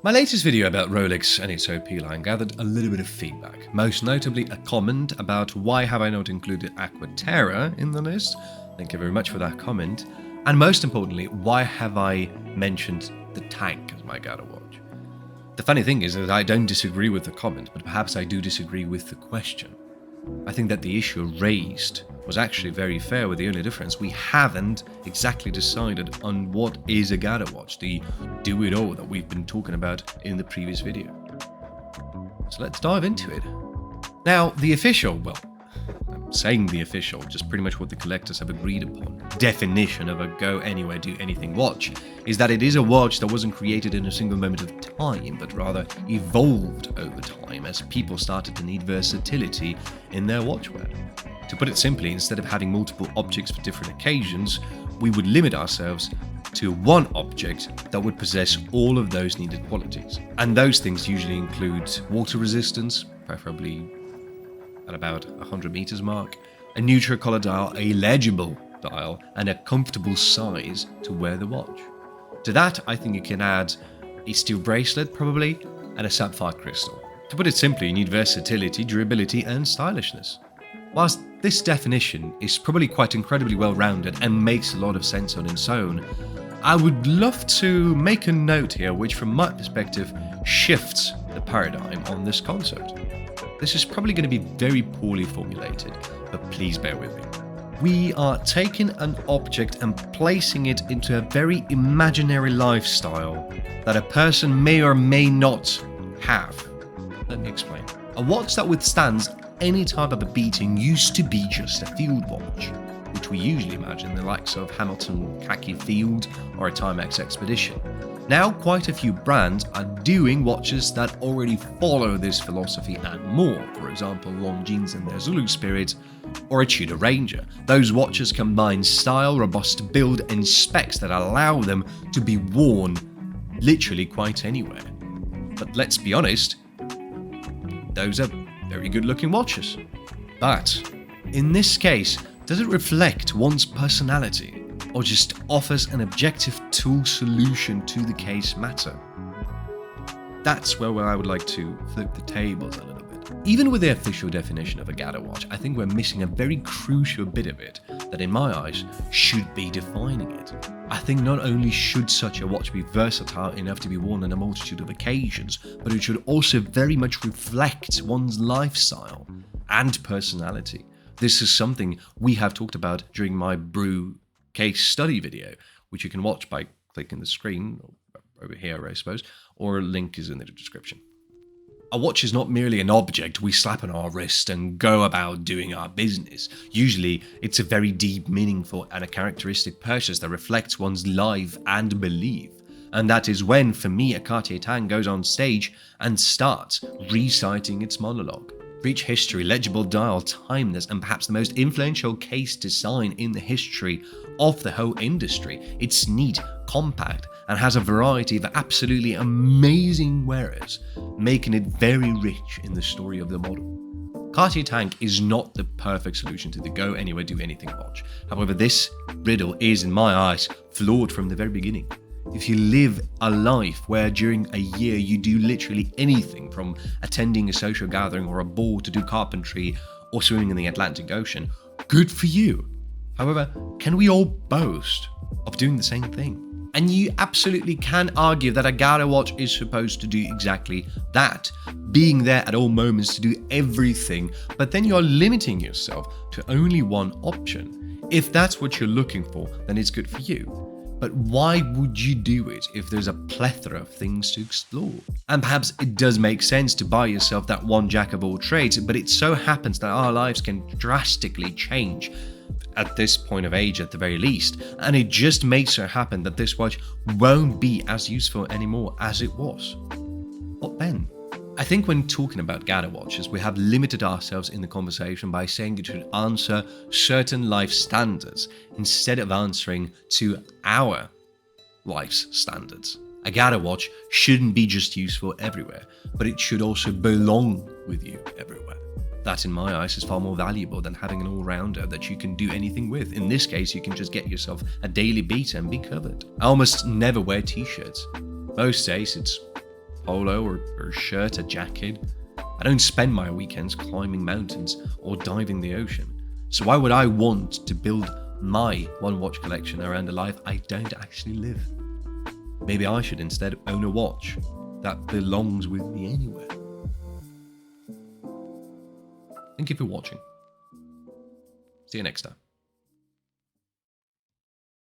My latest video about Rolex and its OP line gathered a little bit of feedback, most notably a comment about why have I not included Aquaterra in the list. Thank you very much for that comment. And most importantly, why have I mentioned the Tank as my GADA watch? The funny thing is that I don't disagree with the comment, but perhaps I do disagree with the question. I think that the issue raised was actually very fair, with the only difference we haven't exactly decided on what is a GADA watch, the do-it-all that we've been talking about in the previous video. So let's dive into it. Now, the official, well, I'm saying the official, just pretty much what the collectors have agreed upon, definition of a go anywhere, do anything watch, is that it is a watch that wasn't created in a single moment of time, but rather evolved over time as people started to need versatility in their watchwear. To put it simply, instead of having multiple objects for different occasions, we would limit ourselves to one object that would possess all of those needed qualities. And those things usually include water resistance, preferably at about 100 meters mark, a neutral color dial, a legible dial, and a comfortable size to wear the watch. To that, I think you can add a steel bracelet probably, and a sapphire crystal. To put it simply, you need versatility, durability, and stylishness. Whilst this definition is probably quite incredibly well-rounded and makes a lot of sense on its own, I would love to make a note here which from my perspective shifts the paradigm on this concept. This is probably going to be very poorly formulated, but please bear with me. We are taking an object and placing it into a very imaginary lifestyle that a person may or may not have. Let me explain. A watch that withstands any type of a beating used to be just a field watch, which we usually imagine the likes of Hamilton Khaki Field or a Timex Expedition. Now quite a few brands are doing watches that already follow this philosophy and more, for example Longines and their Zulu Spirit, or a Tudor Ranger. Those watches combine style, robust build and specs that allow them to be worn literally quite anywhere. But let's be honest, those are very good looking watches. But in this case, does it reflect one's personality or just offers an objective tool solution to the case matter? That's where I would like to flip the tables a little bit. Even with the official definition of a GADA watch, I think we're missing a very crucial bit of it that in my eyes should be defining it. I think not only should such a watch be versatile enough to be worn on a multitude of occasions, but it should also very much reflect one's lifestyle and personality. This is something we have talked about during my brew case study video, which you can watch by clicking the screen over here, I suppose, or a link is in the description. A watch is not merely an object we slap on our wrist and go about doing our business. Usually, it's a very deep, meaningful, and a characteristic purchase that reflects one's life and belief. And that is when, for me, a Cartier Tank goes on stage and starts reciting its monologue. Rich history, legible dial, timeless, and perhaps the most influential case design in the history of the whole industry. It's neat, compact, and has a variety of absolutely amazing wearers, making it very rich in the story of the model. Cartier Tank is not the perfect solution to the go anywhere, do anything watch. However, this riddle is, in my eyes, flawed from the very beginning. If you live a life where during a year you do literally anything from attending a social gathering or a ball to do carpentry or swimming in the Atlantic Ocean, good for you. However, can we all boast of doing the same thing? And you absolutely can argue that a GADA watch is supposed to do exactly that, being there at all moments to do everything, but then you're limiting yourself to only one option. If that's what you're looking for, then it's good for you. But why would you do it if there's a plethora of things to explore? And perhaps it does make sense to buy yourself that one jack of all trades, but it so happens that our lives can drastically change at this point of age at the very least, and it just may so happen that this watch won't be as useful anymore as it was. What then? I think when talking about GADA watches, we have limited ourselves in the conversation by saying it should answer certain life standards instead of answering to our life's standards. A GADA watch shouldn't be just useful everywhere, but it should also belong with you everywhere. That, in my eyes, is far more valuable than having an all-rounder that you can do anything with. In this case, you can just get yourself a daily beater and be covered. I almost never wear t-shirts. Most days it's polo or a shirt, a jacket. I don't spend my weekends climbing mountains or diving the ocean. So why would I want to build my one watch collection around a life I don't actually live? Maybe I should instead own a watch that belongs with me anywhere. Thank you for watching. See you next time.